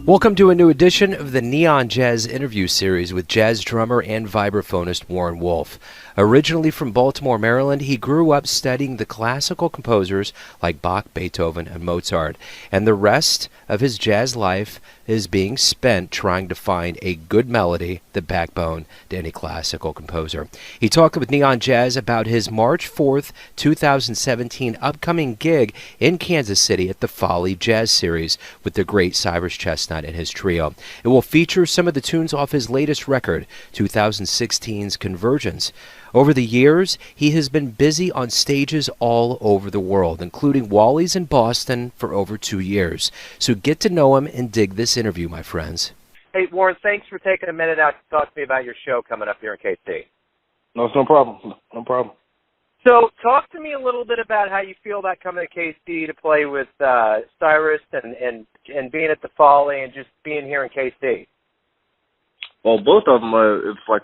Welcome to a new edition of the Neon Jazz interview series with jazz drummer and vibraphonist Warren Wolf. Originally from Baltimore, Maryland, he grew up studying the classical composers like Bach, Beethoven, and Mozart, and the rest of his jazz life is being spent trying to find a good melody, the backbone to any classical composer. He talked with Neon Jazz about his March 4th, 2017 upcoming gig in Kansas City at the Folly Jazz Series with the great Cyrus Chestnut and his trio. It will feature some of the tunes off his latest record, 2016's Convergence. Over the years, he has been busy on stages all over the world, including Wally's in Boston for over 2 years. So get to know him and dig this interview, my friends. Hey, Warren, thanks for taking a minute out to talk to me about your show coming up here in KC. No, it's no problem. No problem. So talk to me a little bit about how you feel about coming to KC to play with Cyrus and being at the Folly and just being here in KC. Well, both of them, it's like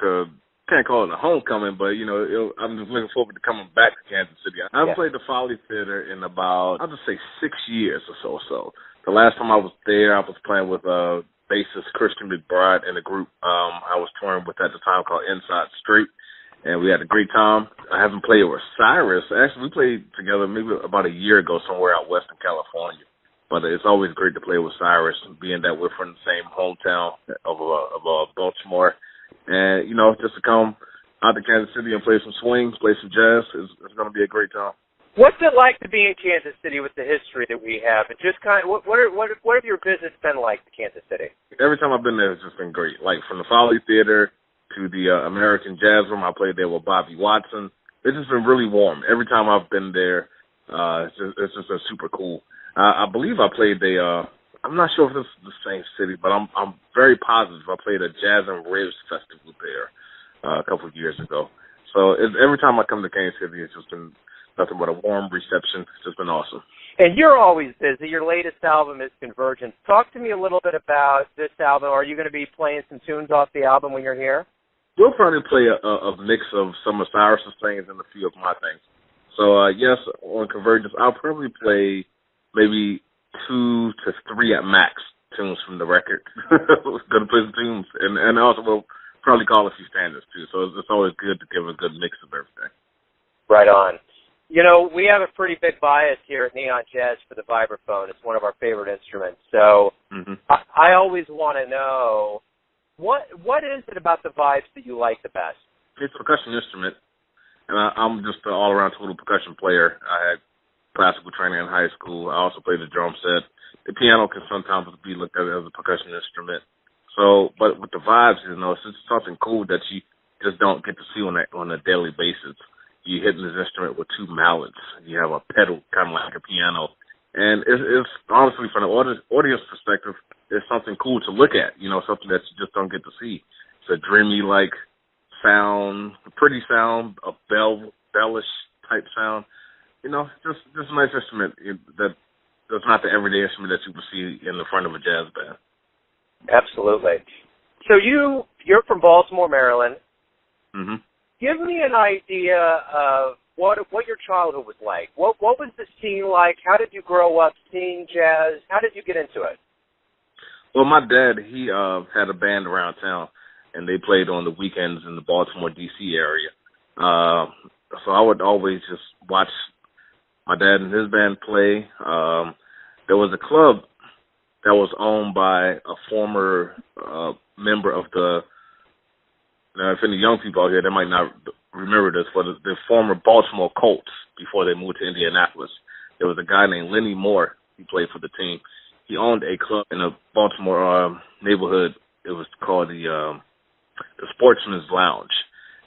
can't call it a homecoming, but, I'm just looking forward to coming back to Kansas City. I haven't played the Folly Theater in about, I'll just say 6 years or so. The last time I was there, I was playing with bassist Christian McBride and a group I was touring with at the time called Inside Street, and we had a great time. I haven't played with Cyrus. Actually, we played together maybe about a year ago somewhere out west in California. But it's always great to play with Cyrus, being that we're from the same hometown of Baltimore. And, just to come out to Kansas City and play some swings, play some jazz, it's going to be a great time. What's it like to be in Kansas City with the history that we have? And just kind of, what have your visits been like to Kansas City? Every time I've been there, it's just been great. Like from the Folly Theater to the American Jazz Room, I played there with Bobby Watson. It's just been really warm. Every time I've been there, it's just been super cool. I believe I played I'm not sure if this is the same city, but I'm very positive I played a Jazz and Ribs festival there a couple of years ago. So every time I come to Kansas City, it's just been nothing but a warm reception. It's just been awesome. And you're always busy. Your latest album is Convergence. Talk to me a little bit about this album. Are you going to be playing some tunes off the album when you're here? We'll probably play a mix of some of Cyrus's things and a few of my things. So, yes, on Convergence, I'll probably play maybe 2 to 3 at max tunes from the record. Going to play some tunes. And also we'll probably call a few standards, too. So it's always good to give a good mix of everything. Right on. We have a pretty big bias here at Neon Jazz for the vibraphone. It's one of our favorite instruments. So I always want to know, what is it about the vibes that you like the best? It's a percussion instrument, and I'm just an all-around total percussion player. I had classical training in high school. I also played the drum set. The piano can sometimes be looked at as a percussion instrument. So, but with the vibes, it's just something cool that you just don't get to see on a daily basis. You're hitting this instrument with 2 mallets. You have a pedal, kind of like a piano. And it's honestly, from the audience perspective, it's something cool to look at, something that you just don't get to see. It's a dreamy-like sound, a pretty sound, a bellish type sound. Just a nice instrument that's not the everyday instrument that you would see in the front of a jazz band. Absolutely. So you're from Baltimore, Maryland. Mm-hmm. Give me an idea of what your childhood was like. What was the scene like? How did you grow up seeing jazz? How did you get into it? Well, my dad, he had a band around town, and they played on the weekends in the Baltimore, D.C. area. So I would always just watch my dad and his band play. There was a club that was owned by a former member of if any young people out here, they might not remember this, but the former Baltimore Colts before they moved to Indianapolis. There was a guy named Lenny Moore. He played for the team. He owned a club in a Baltimore neighborhood. It was called the Sportsman's Lounge.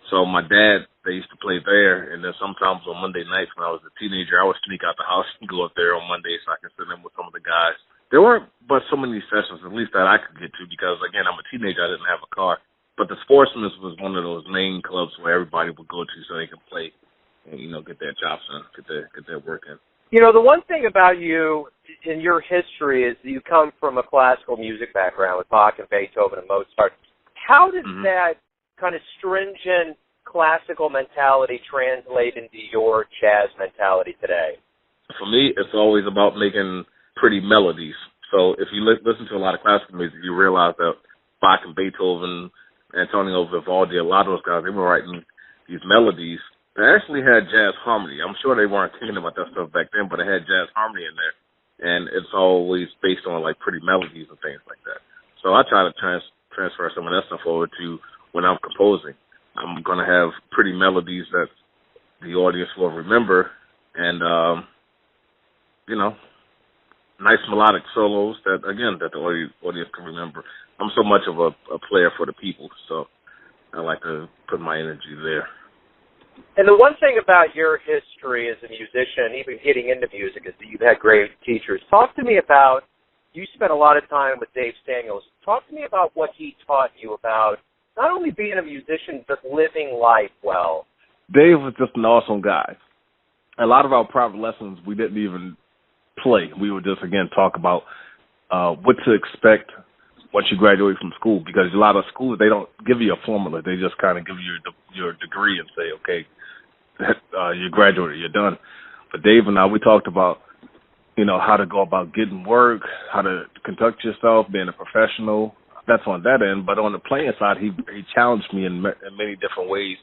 So my dad, they used to play there, and then sometimes on Monday nights when I was a teenager, I would sneak out the house and go up there on Monday so I could sit in with some of the guys. There weren't but so many sessions, at least that I could get to, because, again, I'm a teenager. I didn't have a car. But the Sportsman's was one of those main clubs where everybody would go to so they could play and, get their chops in, get their work in. The one thing about you in your history is that you come from a classical music background with Bach and Beethoven and Mozart. How does that kind of stringent classical mentality translate into your jazz mentality today? For me, it's always about making pretty melodies. So if you listen to a lot of classical music, you realize that Bach and Beethoven, Antonio Vivaldi, a lot of those guys, they were writing these melodies that actually had jazz harmony. I'm sure they weren't thinking about that stuff back then, but it had jazz harmony in there. And it's always based on, like, pretty melodies and things like that. So I try to transfer some of that stuff over to when I'm composing. I'm going to have pretty melodies that the audience will remember and, nice melodic solos that the audience can remember. I'm so much of a player for the people, so I like to put my energy there. And the one thing about your history as a musician, even getting into music, is that you've had great teachers. Talk to me about, you spent a lot of time with Dave Staniels. Talk to me about what he taught you about not only being a musician, but living life well. Dave was just an awesome guy. A lot of our private lessons, we didn't even play. We would just, again, talk about what to expect once you graduate from school, because a lot of schools, they don't give you a formula. They just kind of give you your degree and say, okay, you graduated, you're done. But Dave and I, we talked about, how to go about getting work, how to conduct yourself, being a professional. That's on that end. But on the playing side, he challenged me in many different ways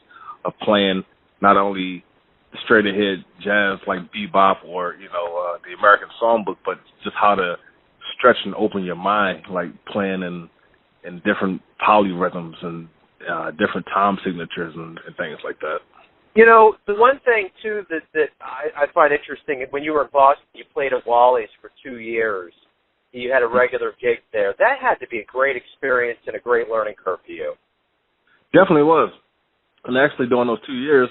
of playing, not only straight ahead jazz like bebop or, the American Songbook, but just how to stretch and open your mind, like playing in different polyrhythms and different time signatures and things like that. The one thing, too, that I find interesting, when you were in Boston, you played at Wally's for 2 years. You had a regular gig there. That had to be a great experience and a great learning curve for you. Definitely was. And actually, during those 2 years,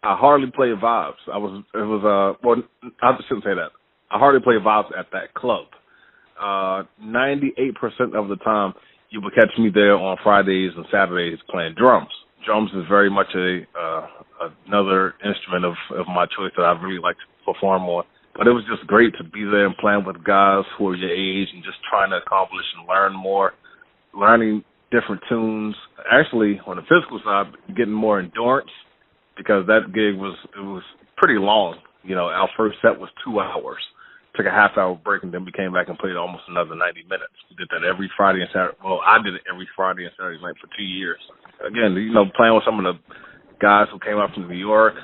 I hardly played vibes. I shouldn't say that. I hardly played vibes at that club. 98% of the time, you would catch me there on Fridays and Saturdays playing drums. Drums is very much another instrument of my choice that I really like to perform on. But it was just great to be there and playing with guys who are your age and just trying to accomplish and learn more, learning different tunes. Actually, on the physical side, getting more endurance, because that gig was pretty long. Our first set was 2 hours. Took a half-hour break, and then we came back and played almost another 90 minutes. We did that every Friday and Saturday. Well, I did it every Friday and Saturday night for 2 years. Again, playing with some of the guys who came up from New York,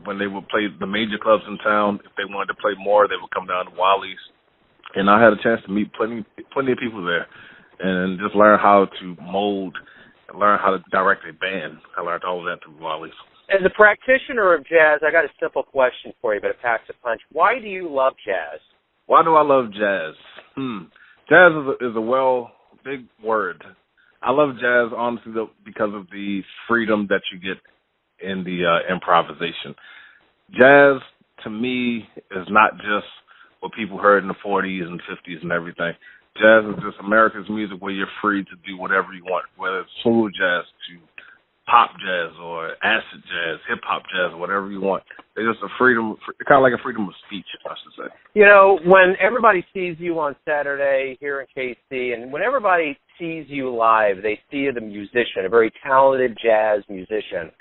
when they would play the major clubs in town, if they wanted to play more, they would come down to Wally's. And I had a chance to meet plenty of people there and just learn how to mold and learn how to direct a band. I learned all of that through Wally's. As a practitioner of jazz, I got a simple question for you, but it packs a punch. Why do you love jazz? Why do I love jazz? Jazz is a big word. I love jazz, honestly, because of the freedom that you get in the improvisation. Jazz, to me, is not just what people heard in the 40s and 50s and everything. Jazz is just America's music where you're free to do whatever you want, whether it's soul jazz to pop jazz or acid jazz, hip-hop jazz, whatever you want. It's just a freedom, kind of like a freedom of speech, I should say. When everybody sees you on Saturday here in KC, and when everybody sees you live, they see you the musician, a very talented jazz musician.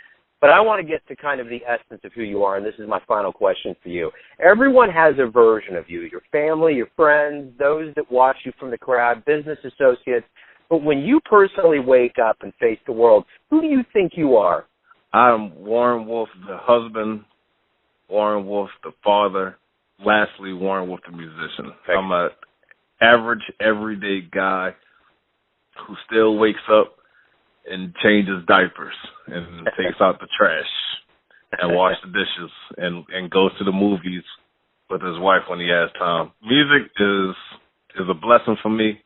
But I want to get to kind of the essence of who you are, and this is my final question for you. Everyone has a version of you, your family, your friends, those that watch you from the crowd, business associates. But when you personally wake up and face the world, who do you think you are? I'm Warren Wolf, the husband, Warren Wolf, the father, lastly, Warren Wolf, the musician. I'm an average, everyday guy who still wakes up and changes diapers and takes out the trash and washes the dishes and goes to the movies with his wife when he has time. Music is a blessing for me.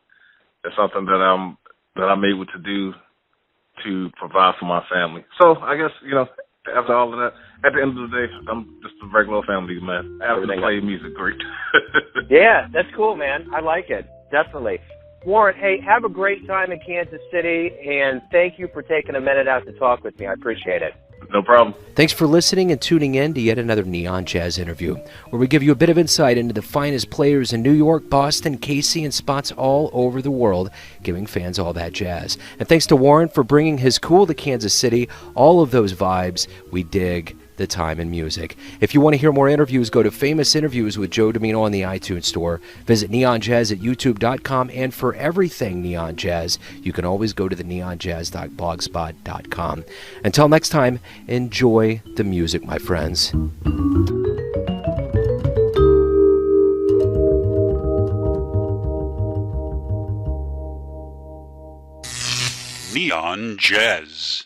It's something that I'm able to do to provide for my family. So I guess, after all of that, at the end of the day, I'm just a regular family man. I have to play music great. Yeah, that's cool, man. I like it. Definitely. Warren, hey, have a great time in Kansas City, and thank you for taking a minute out to talk with me. I appreciate it. No problem. Thanks for listening and tuning in to yet another Neon Jazz interview, where we give you a bit of insight into the finest players in New York, Boston, KC, and spots all over the world, giving fans all that jazz. And thanks to Warren for bringing his cool to Kansas City, all of those vibes we dig the time in music. If you want to hear more interviews, go to Famous Interviews with Joe Domino on the iTunes Store. Visit Neon Jazz at youtube.com, and for everything Neon Jazz, you can always go to the neonjazz.blogspot.com. Until next time, enjoy the music, my friends. Neon Jazz.